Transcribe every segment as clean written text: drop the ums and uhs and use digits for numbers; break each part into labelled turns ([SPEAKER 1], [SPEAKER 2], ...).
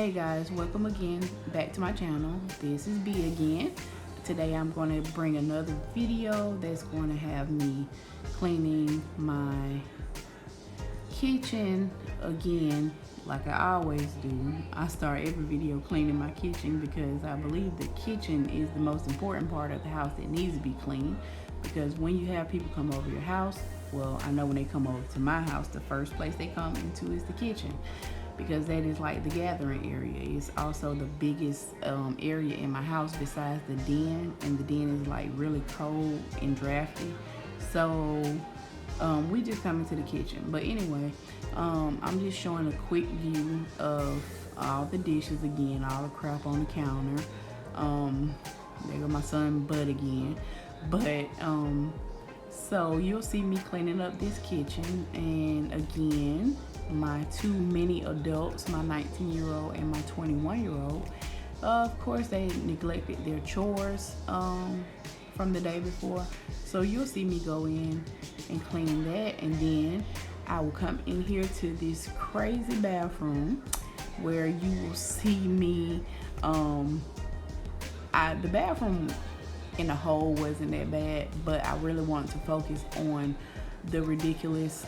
[SPEAKER 1] Hey guys, welcome again back to my channel. This is B again. Today I'm going to bring another video that's going to have me cleaning my kitchen again, like I always do. I start every video cleaning my kitchen because I believe the kitchen is the most important part of the house that needs to be cleaned, because when you have people come over your house, well, I know when they come over to my house, the first place they come into is the kitchen, because that is like the gathering area. It's also the biggest area in my house besides the den, and the den is like really cold and drafty. So we just come into the kitchen. But anyway, I'm just showing a quick view of all the dishes again, all the crap on the counter. There go my son Bud again. But so you'll see me cleaning up this kitchen, and again, my two mini adults, my 19-year-old and my 21-year-old, of course they neglected their chores from the day before. So you'll see me go in and clean that, and then I will come in here to this crazy bathroom where you will see me the bathroom in the whole wasn't that bad, but I really want to focus on the ridiculous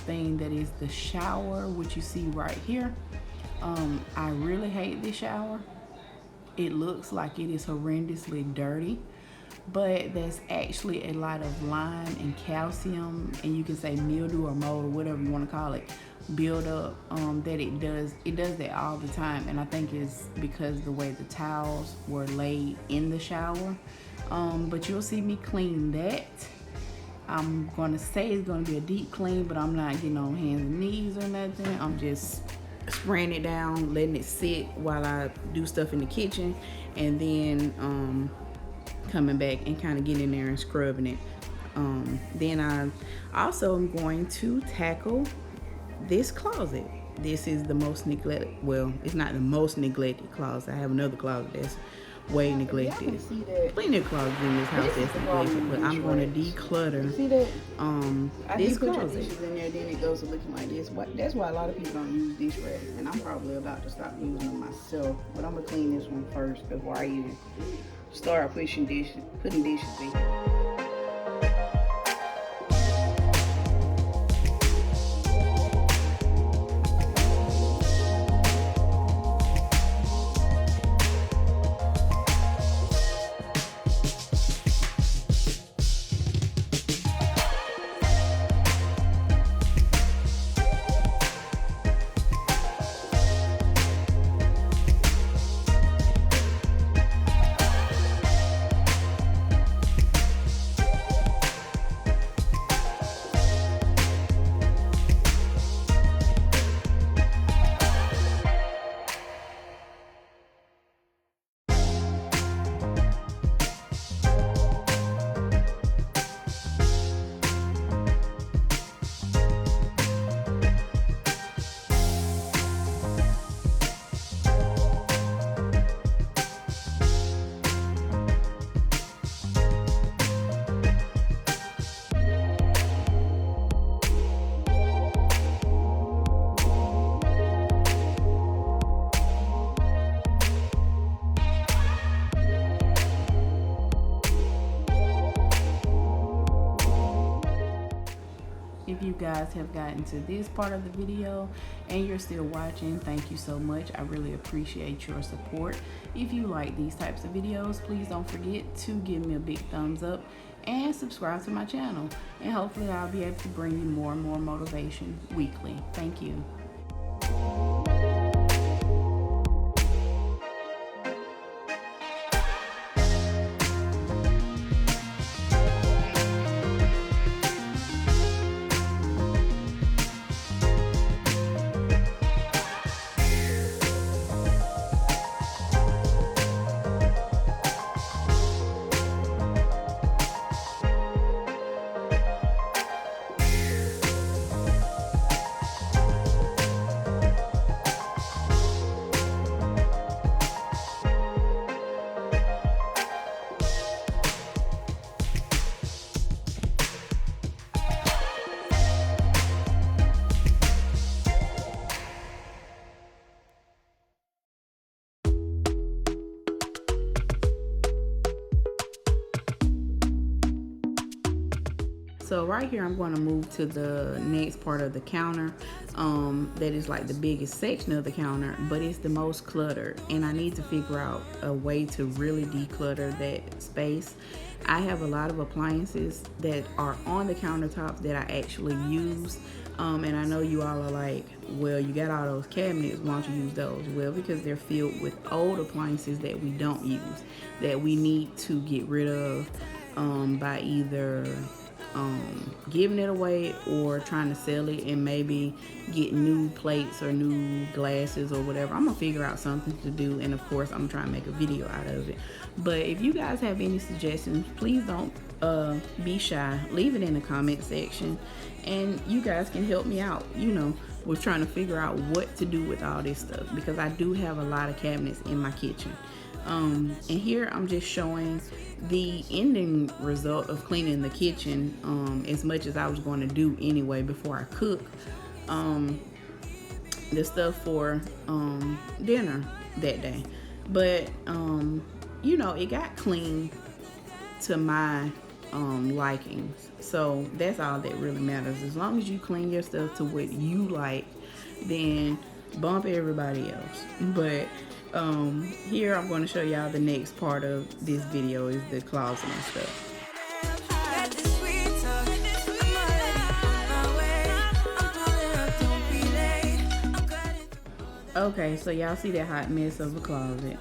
[SPEAKER 1] thing that is the shower, which you see right here. I really hate this shower. It looks like it is horrendously dirty, but that's actually a lot of lime and calcium, and you can say mildew or mold or whatever you want to call it, build up that it does that all the time. And I think it's because the way the towels were laid in the shower. But you'll see me clean that. I'm gonna say it's gonna be a deep clean, but I'm not getting on hands and knees or nothing. I'm just spraying it down, letting it sit while I do stuff in the kitchen, and then coming back and kind of getting in there and scrubbing it. Then I also am going to tackle this closet. This is the most neglected, well, it's not the most neglected closet. I have another closet that's way neglected. Plenty of closets in this house that's neglected, but I'm going to declutter
[SPEAKER 2] see that?
[SPEAKER 1] this
[SPEAKER 2] put your
[SPEAKER 1] closet.
[SPEAKER 2] dishes in there, then it goes to looking like this. That's why a lot of people don't use dish rags, and I'm probably about to stop using them myself. But I'm gonna clean this one first before I even start putting dishes in.
[SPEAKER 1] If you guys have gotten to this part of the video and you're still watching, thank you so much. I really appreciate your support. If you like these types of videos, please don't forget to give me a big thumbs up and subscribe to my channel. And hopefully I'll be able to bring you more and more motivation weekly. Thank you. So right here, I'm going to move to the next part of the counter. That is like the biggest section of the counter, but it's the most cluttered, and I need to figure out a way to really declutter that space. I have a lot of appliances that are on the countertops that I actually use. And I know you all are like, well, you got all those cabinets, why don't you use those? Well, because they're filled with old appliances that we don't use, that we need to get rid of by either giving it away or trying to sell it and maybe get new plates or new glasses or whatever. I'm gonna figure out something to do, and of course I'm trying to make a video out of it. But if you guys have any suggestions, please don't be shy. Leave it in the comment section, and you guys can help me out, you know, with trying to figure out what to do with all this stuff, because I do have a lot of cabinets in my kitchen. And here I'm just showing the ending result of cleaning the kitchen, as much as I was going to do anyway before I cook the stuff for dinner that day. But you know, it got clean to my likings, so that's all that really matters. As long as you clean your stuff to what you like, then bump everybody else. But here I'm going to show y'all the next part of this video is the closet and stuff. Okay, so y'all see that hot mess of a closet.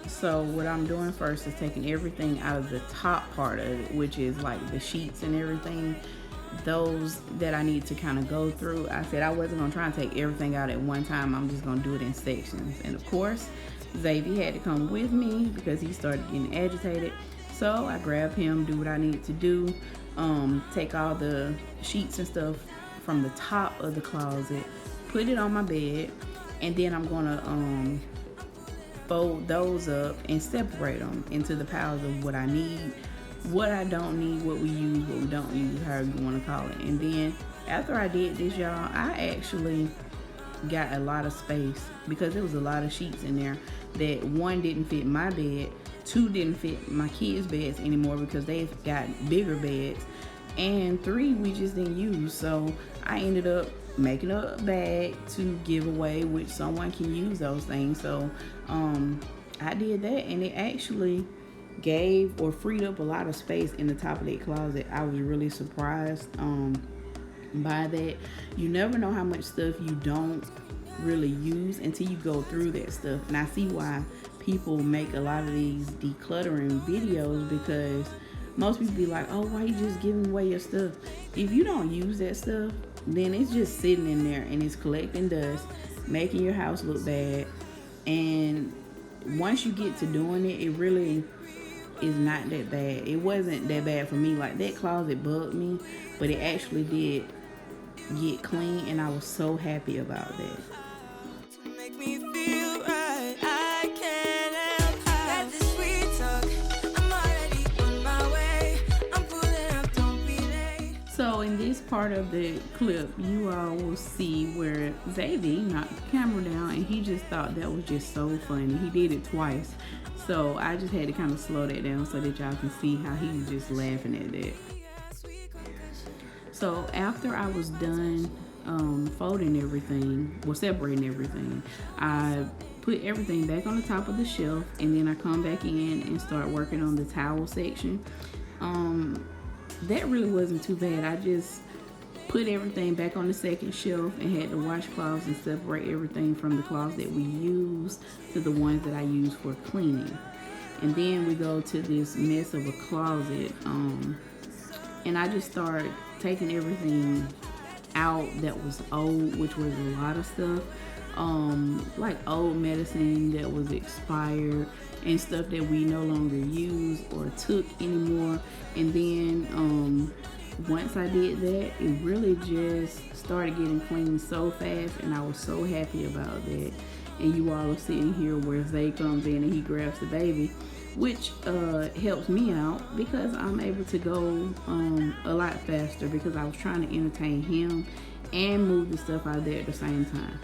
[SPEAKER 1] So what I'm doing first is taking everything out of the top part of it, which is like the sheets and everything. Those that I need to kind of go through. I said I wasn't gonna try and take everything out at one time. I'm just gonna do it in sections. And of course, Xavier had to come with me because he started getting agitated. So I grabbed him, do what I need to do, take all the sheets and stuff from the top of the closet, put it on my bed, and then I'm gonna fold those up and separate them into the piles of what I need, what I don't need, what we use, what we don't use, however you want to call it. And then after I did this, y'all, I actually got a lot of space because there was a lot of sheets in there that one didn't fit my bed, two didn't fit my kids' beds anymore because they've got bigger beds, and three we just didn't use. So I ended up making a bag to give away, which someone can use those things. So I did that, and it actually gave or freed up a lot of space in the top of that closet. I was really surprised by that. You never know how much stuff you don't really use until you go through that stuff. And I see why people make a lot of these decluttering videos, because most people be like, oh, why you just giving away your stuff? If you don't use that stuff, then it's just sitting in there and it's collecting dust, making your house look bad. And once you get to doing it, it really is not that bad. It wasn't that bad for me. Like, that closet bugged me, but it actually did get clean, and I was so happy about that. So in this part of the clip, you all will see where Xavier knocked the camera down, and he just thought that was just so funny. He did it twice. So I just had to kind of slow that down so that y'all can see how he was just laughing at that. So after I was done folding everything, well, separating everything, I put everything back on the top of the shelf, and then I come back in and start working on the towel section. That really wasn't too bad. I just put everything back on the second shelf and had the washcloths and separate everything from the cloths that we use to the ones that I use for cleaning. And then we go to this mess of a closet, and I just started taking everything out that was old, which was a lot of stuff, like old medicine that was expired and stuff that we no longer use or took anymore. And then once I did that, it really just started getting clean so fast, and I was so happy about that. And you all are sitting here where Zay comes in and he grabs the baby, which helps me out because I'm able to go a lot faster, because I was trying to entertain him and move the stuff out there at the same time.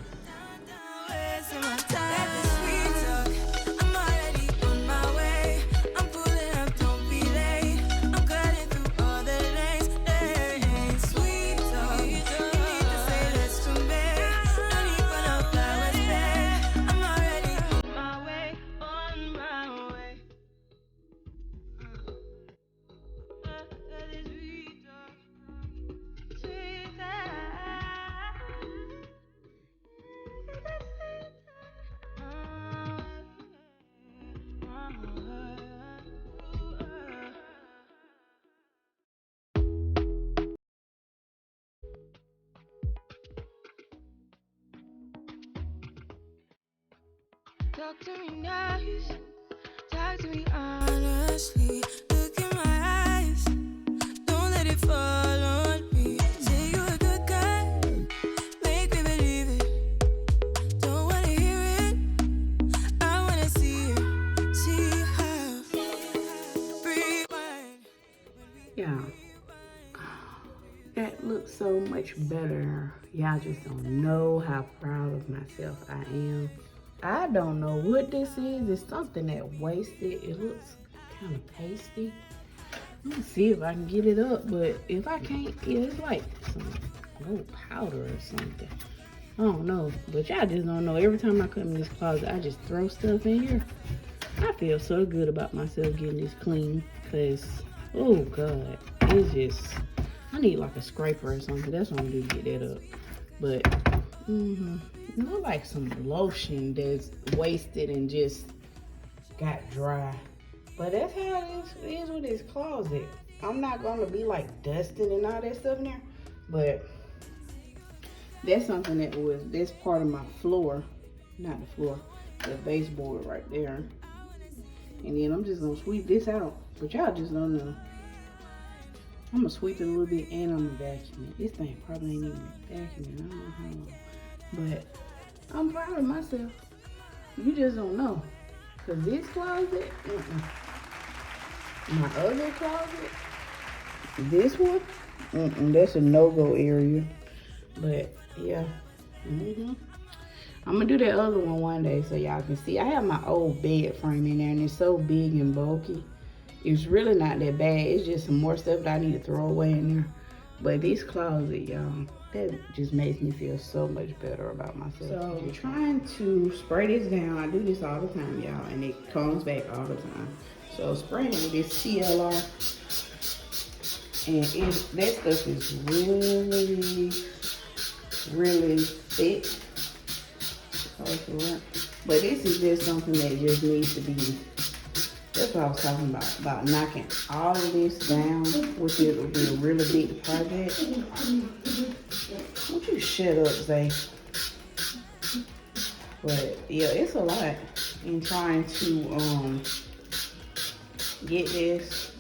[SPEAKER 3] Talk to me nice, talk to me honestly. Look in my eyes, don't let it fall on me. Say you're a good guy, make me believe it. Don't wanna hear it, I wanna see it. See how, rewind.
[SPEAKER 1] Yeah, that looks so much better. Y'all just don't know how proud of myself I am. I don't know what this is. It's something that wasted. It looks kind of pasty. Let me see if I can get it up, but if I can't, yeah, it's like some old powder or something. I don't know, but y'all just don't know. Every time I come in this closet, I just throw stuff in here. I feel so good about myself getting this clean, because, oh God, it's just, I need like a scraper or something. That's what I'm gonna do to get that up. But, you know, like some lotion that's wasted and just got dry. But that's how it is with this closet. I'm not gonna be like dusting and all that stuff in there, but that's something that's part of my floor, not the floor, the baseboard right there. And then I'm just gonna sweep this out, but y'all just don't know. I'm gonna sweep it a little bit and I'm gonna vacuum it. This thing probably ain't even vacuuming. I don't know how long. But I'm proud of myself. You just don't know. Cause this closet, my other closet, this one, that's a no-go area. But yeah, I'm gonna do that other one day so y'all can see. I have my old bed frame in there and it's so big and bulky. It's really not that bad. It's just some more stuff that I need to throw away in there. But this closet, y'all, that just makes me feel so much better about myself. So I'm trying to spray this down. I do this all the time, y'all, and it comes back all the time. So spraying it with this CLR, and that stuff is really thick. But this is just something that just needs to be. That's what I was talking about knocking all of this down, which will be a really big project. Won't you shut up, Zay? But yeah, it's a lot in trying to get this.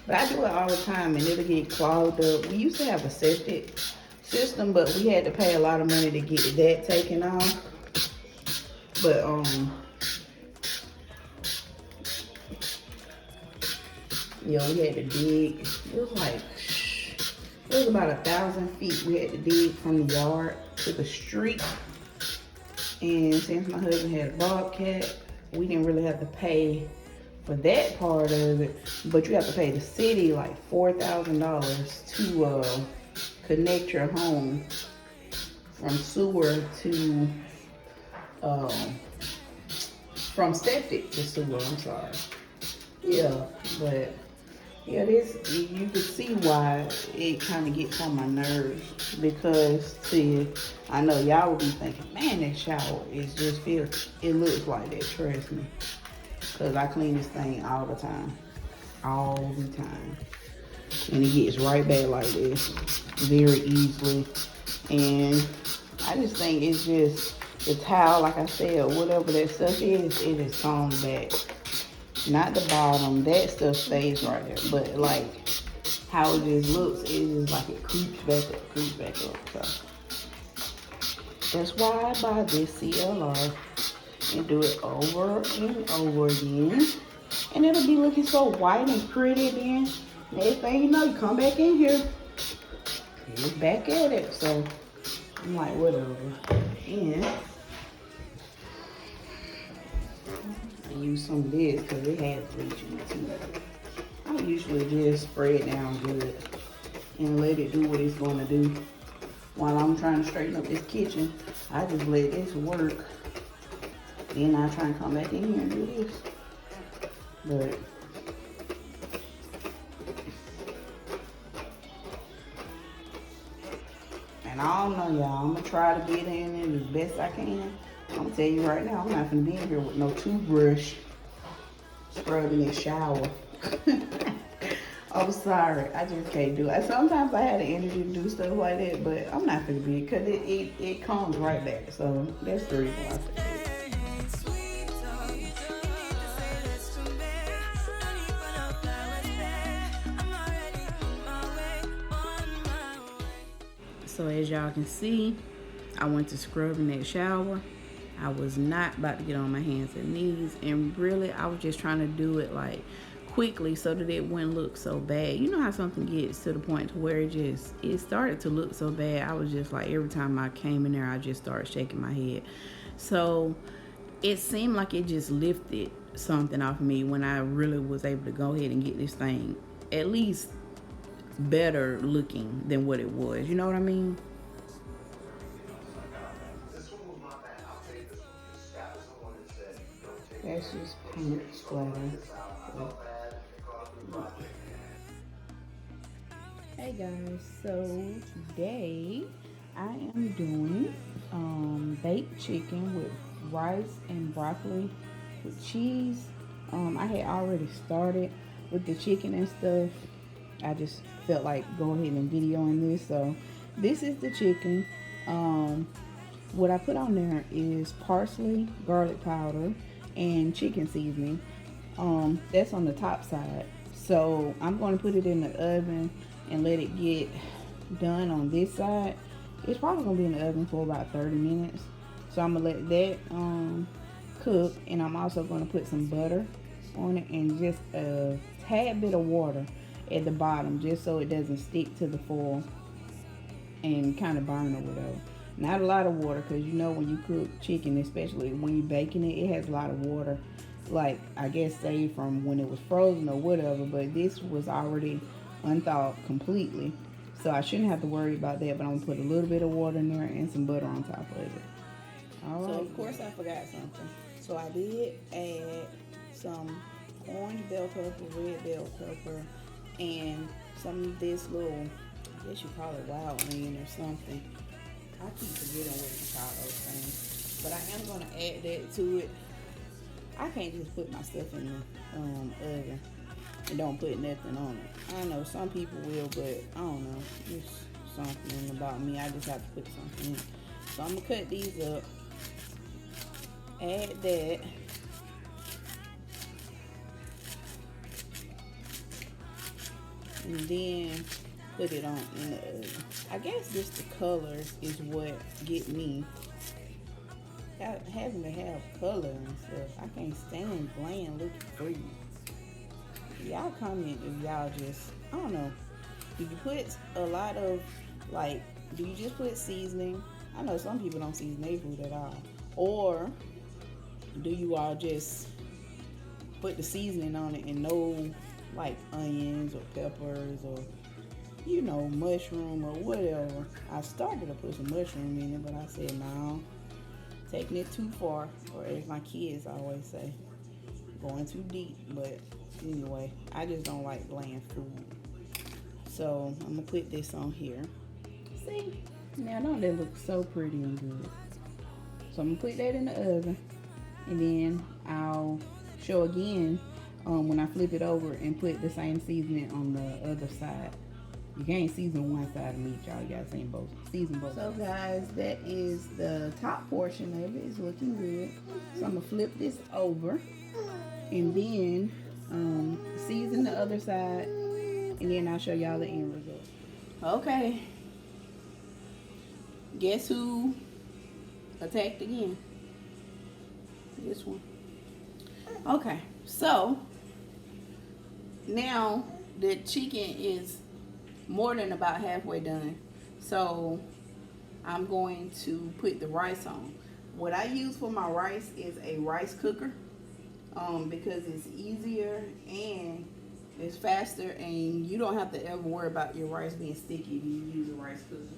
[SPEAKER 1] But I do it all the time and it'll get clogged up. We used to have a septic system, but we had to pay a lot of money to get that taken off. But yeah, we had to dig. It was about 1,000 feet we had to dig from the yard to the street. And since my husband had a bobcat, we didn't really have to pay for that part of it. But you have to pay the city like $4,000 to connect your home from sewer to from septic to sewer. I'm sorry. Yeah, but yeah, you can see why it kind of gets on my nerves, because I know y'all will be thinking, man, that shower is just filthy. It looks like that, trust me, because I clean this thing all the time, and it gets right back like this very easily. And I just think it's just the towel, like I said, or whatever that stuff is, it is sewn back. Not the bottom, that stuff stays right there, but like how it just looks, it's just like it creeps back up. So that's why I buy this CLR and do it over and over again, and it'll be looking so white and pretty. Then next thing you know, you come back in here, it's back at it. So I'm like, whatever. And use some of this because it has bleach in it too. I usually just spray it down good and let it do what it's going to do. While I'm trying to straighten up this kitchen, I just let this work. Then I try and come back in here and do this. But and I don't know, y'all. I'm going to try to get in it as best I can. I'm gonna tell you right now, I'm not gonna be in here with no toothbrush scrubbing this shower. I'm sorry, I just can't do it. Sometimes I have the energy to do stuff like that, but I'm not gonna be, because it comes right back. So that's the reason why I say So as y'all can see, I went to scrub in that shower. I was not about to get on my hands and knees, and really I was just trying to do it like quickly so that it wouldn't look so bad. You know how something gets to the point to where it started to look so bad. I was just like, every time I came in there, I just started shaking my head. So it seemed like it just lifted something off of me when I really was able to go ahead and get this thing at least better looking than what it was. You know what I mean?
[SPEAKER 2] That's just paint splatter.
[SPEAKER 1] Hey guys, so today I am doing baked chicken with rice and broccoli with cheese. I had already started with the chicken and stuff. I just felt like go ahead and videoing this. So this is the chicken. What I put on there is parsley, garlic powder, and chicken seasoning. That's on the top side. So I'm going to put it in the oven and let it get done on this side. It's probably going to be in the oven for about 30 minutes. So I'm going to let that cook, and I'm also going to put some butter on it and just a tad bit of water at the bottom, just so it doesn't stick to the foil and kind of burn or whatever. Not a lot of water, because you know when you cook chicken, especially when you're baking it, it has a lot of water, like I guess saved from when it was frozen or whatever. But this was already unthawed completely, so I shouldn't have to worry about that. But I'm gonna put a little bit of water in there and some butter on top of it. All right. So of course I forgot something. So I did add some orange bell pepper, red bell pepper, and some of this little, I guess you call it wild onion or something. I keep forgetting what you call those things, but I am gonna add that to it. I can't just put my stuff in the oven and don't put nothing on it. I know some people will, but I don't know. It's something about me. I just have to put something in. So I'm gonna cut these up, add that. And then put it on in the oven. I guess just the colors is what get me. Having to have color and stuff. I can't stand bland looking food. Y'all comment if y'all just, I don't know. Do you put a lot of, like, do you just put seasoning? I know some people don't season their food at all. Or do you all just put the seasoning on it and no, like, onions or peppers or, you know, mushroom or whatever? I started to put some mushroom in it, but I said no, taking it too far, or as my kids always say, going too deep. But anyway, I just don't like bland food. So I'm gonna put this on here. See, now don't that look so pretty and good? So I'm gonna put that in the oven, and then I'll show again when I flip it over and put the same seasoning on the other side. You can't season one side of meat, y'all. You gotta season both. So guys, that is the top portion of it. It's looking good. So I'm gonna flip this over and then season the other side, and then I'll show y'all the end result. Okay. Guess who attacked again? This one. Okay, so now the chicken is more than about halfway done, so I'm going to put the rice on. What I use for my rice is a rice cooker, because it's easier and it's faster, and you don't have to ever worry about your rice being sticky if you use a rice cooker.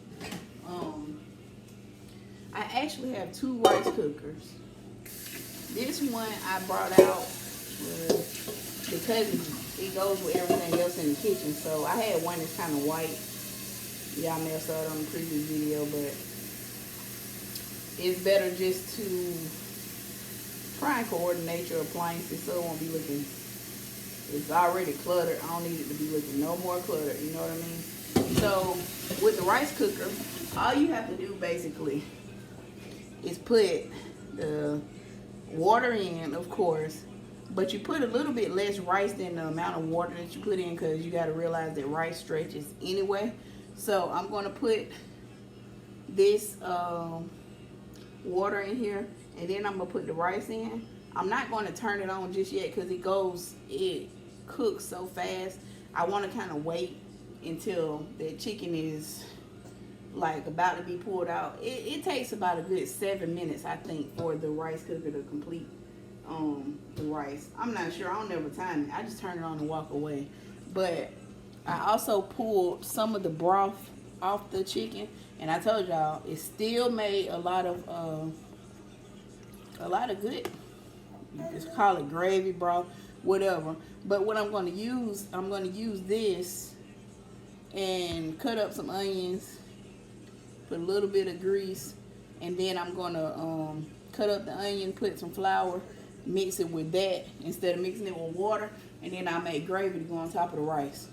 [SPEAKER 1] I actually have two rice cookers. This one I brought out because it goes with everything else in the kitchen. So I had one that's kind of white. Y'all may have saw it on the previous video, but it's better just to try and coordinate your appliances so it won't be looking, it's already cluttered. I don't need it to be looking no more cluttered, you know what I mean? So with the rice cooker, all you have to do basically is put the water in, of course, but you put a little bit less rice than the amount of water that you put in, because you got to realize that rice stretches anyway. So I'm going to put
[SPEAKER 2] this water in here, and then I'm gonna put the rice in. I'm not going to turn it on just yet because it cooks so fast. I want to kind of wait until the chicken is like about to be pulled out. It takes about a good 7 minutes, I think, for the rice cooker to complete the rice. I'm not sure. I don't never time it. I just turn it on and walk away. But I also pulled some of the broth off the chicken, and I told y'all it still made a lot of good. You just call it gravy broth, whatever. But what I'm going to use this and cut up some onions, put a little bit of grease, and then I'm going to cut up the onion, put some flour, mix it with that instead of mixing it with water, and then I make gravy to go on top of the rice.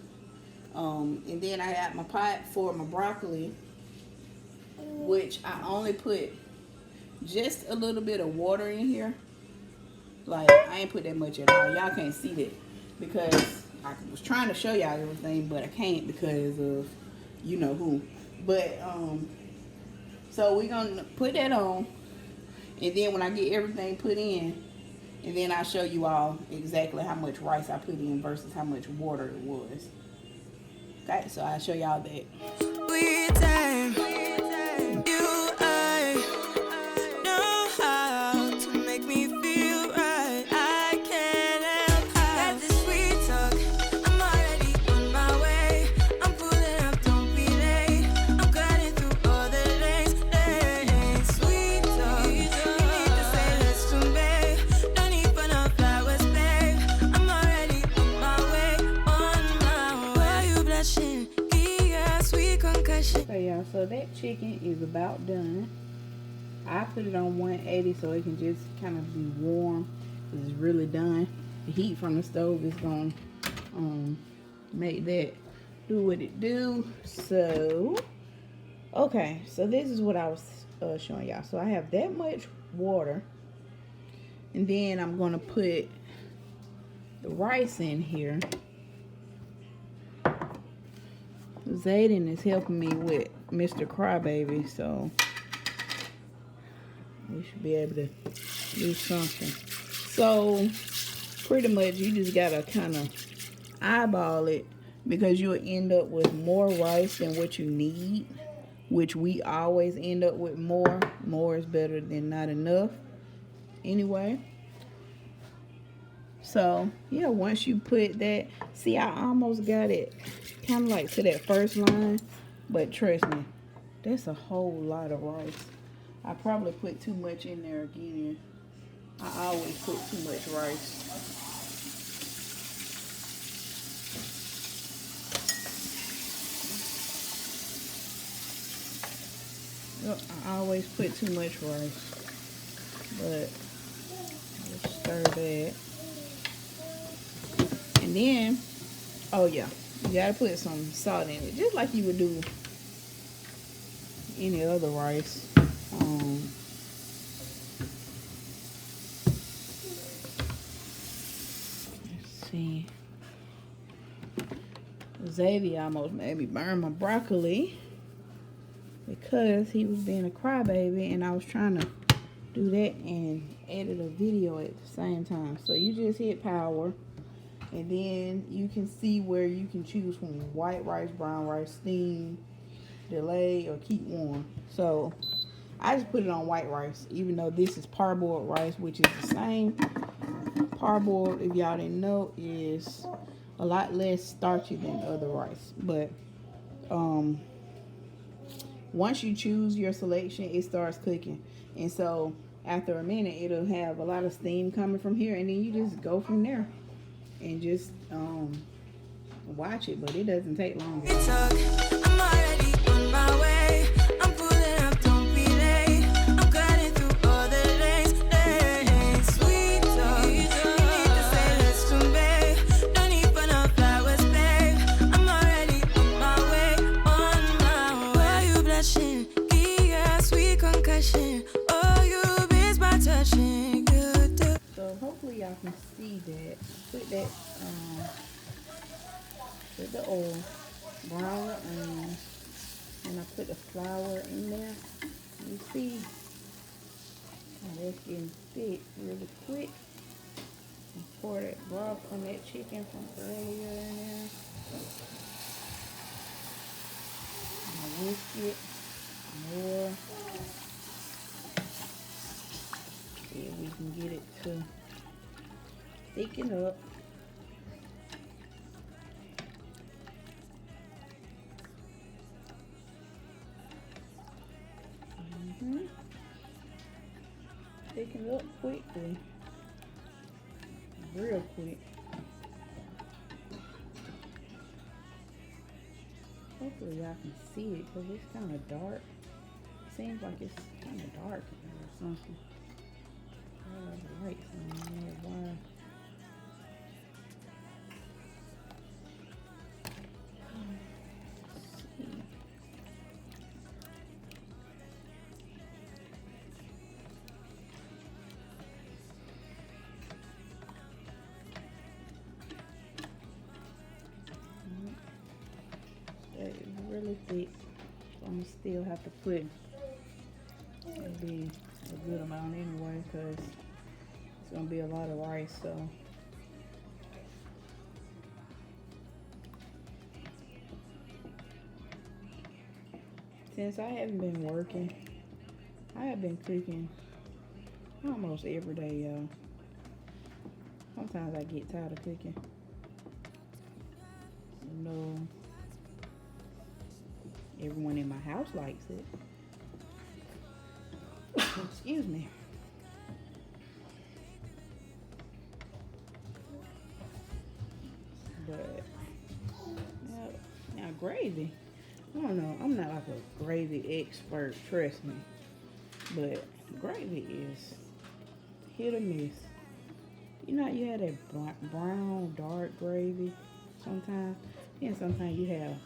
[SPEAKER 2] And then I got my pot for my broccoli, which I only put just a little bit of water in here. Like, I ain't put that much at all. Y'all can't see that because I was trying to show y'all everything, but I can't because of you know who. But so we're gonna put that on, and then when I get everything put in, and then I'll show you all exactly how much rice I put in versus how much water it was. Okay, so I'll show y'all that. Okay, y'all, so that chicken is about done. I put it on 180 so it can just kind of be warm because it's really done. The heat from the stove is going to make that do what it do. So, okay, so this is what I was showing y'all. So I have that much water, and then I'm going to put the rice in here. Zayden is helping me with Mr. Crybaby, so we should be able to do something. So pretty much you just gotta kind of eyeball it because you'll end up with more rice than what you need, which we always end up with more. More is better than not enough anyway. So yeah, once you put that, see, I almost got it kind of like to that first line, but trust me, that's a whole lot of rice. I probably put too much in there again. I always put too much rice. Yep, I always put too much rice, but let's stir that. And then, oh yeah, you gotta put some salt in it, just like you would do any other rice. Let's see. Xavier almost made me burn my broccoli because he was being a crybaby, and I was trying to do that and edit a video at the same time. So you just hit power. And then you can see where you can choose from white rice, brown rice, steam, delay, or keep warm. So I just put it on white rice, even though this is parboiled rice, which is the same. Parboiled, if y'all didn't know, is a lot less starchy than other rice. But once you choose your selection, it starts cooking. And so after a minute, it'll have a lot of steam coming from here, and then you just go from there. And just watch it, but it doesn't take long.
[SPEAKER 3] I'm already on my way. I'm pulling up, don't be late. I'm cutting through all the lanes. Sweet talk, you need to say less to me. Don't even know flowers, babe. I'm already on my way, on my way. Why you blushing? Yeah, sweet concussion. Oh, you miss my touching.
[SPEAKER 2] So hopefully y'all can see that. Put that with the oil, brown the onions,
[SPEAKER 1] And I put the flour in there. You see, oh, that's getting thick really quick. And pour that broth from that chicken from earlier in there. And I whisk it more. See if we can get it to thicken up. Thicken up quickly, real quick. Hopefully y'all can see it because it's kind of dark. Seems like it's kind of dark in there or something. The lights on there. Why? It's really thick, so I'm gonna still have to put maybe a good amount anyway because it's gonna be a lot of rice. So since I haven't been working, I have been cooking almost every day, y'all. Sometimes I get tired of cooking. No. Everyone in my house likes it. Excuse me. But now gravy. I don't know. I'm not like a gravy expert, trust me. But gravy is hit or miss. You know, you have that brown, dark gravy sometimes. And sometimes you have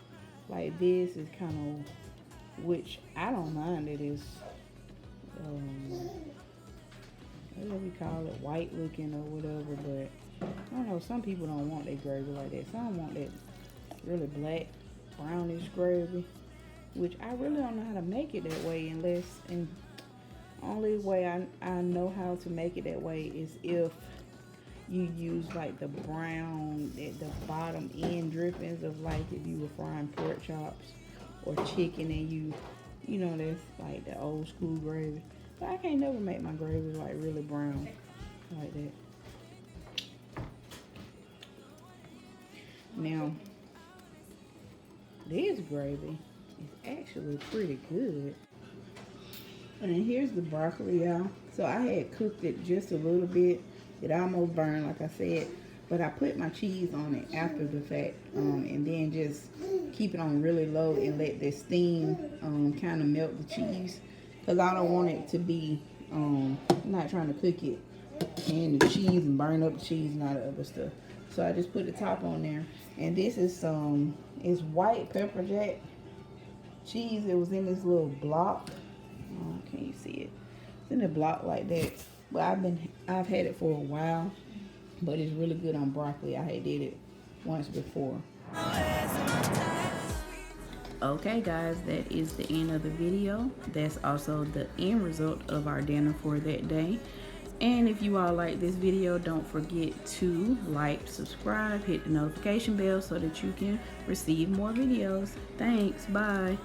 [SPEAKER 1] like this is kind of, which I don't mind. It is, whatever you call it, white looking or whatever. But I don't know. Some people don't want that gravy like that. Some want that really black, brownish gravy, which I really don't know how to make it that way unless, and only way I know how to make it that way is if you use like the brown at the bottom end drippings of like if you were frying pork chops or chicken and you know that's like the old school gravy. But I can't never make my gravy like really brown like that. Now this gravy is actually pretty good. And then here's the broccoli, y'all. So I had cooked it just a little bit. It almost burned, like I said, but I put my cheese on it after the fact, and then just keep it on really low and let the steam kind of melt the cheese, because I don't want it to be, I'm not trying to cook it and the cheese and burn up the cheese and all the other stuff. So I just put the top on there, and this is it's white pepper jack cheese. It was in this little block. Can you see it? It's in a block like that. But I've had it for a while, but it's really good on broccoli. I had did it once before. Okay guys, that is the end of the video. That's also the end result of our dinner for that day. And if you all like this video, don't forget to like, subscribe, hit the notification bell so that you can receive more videos. Thanks, bye.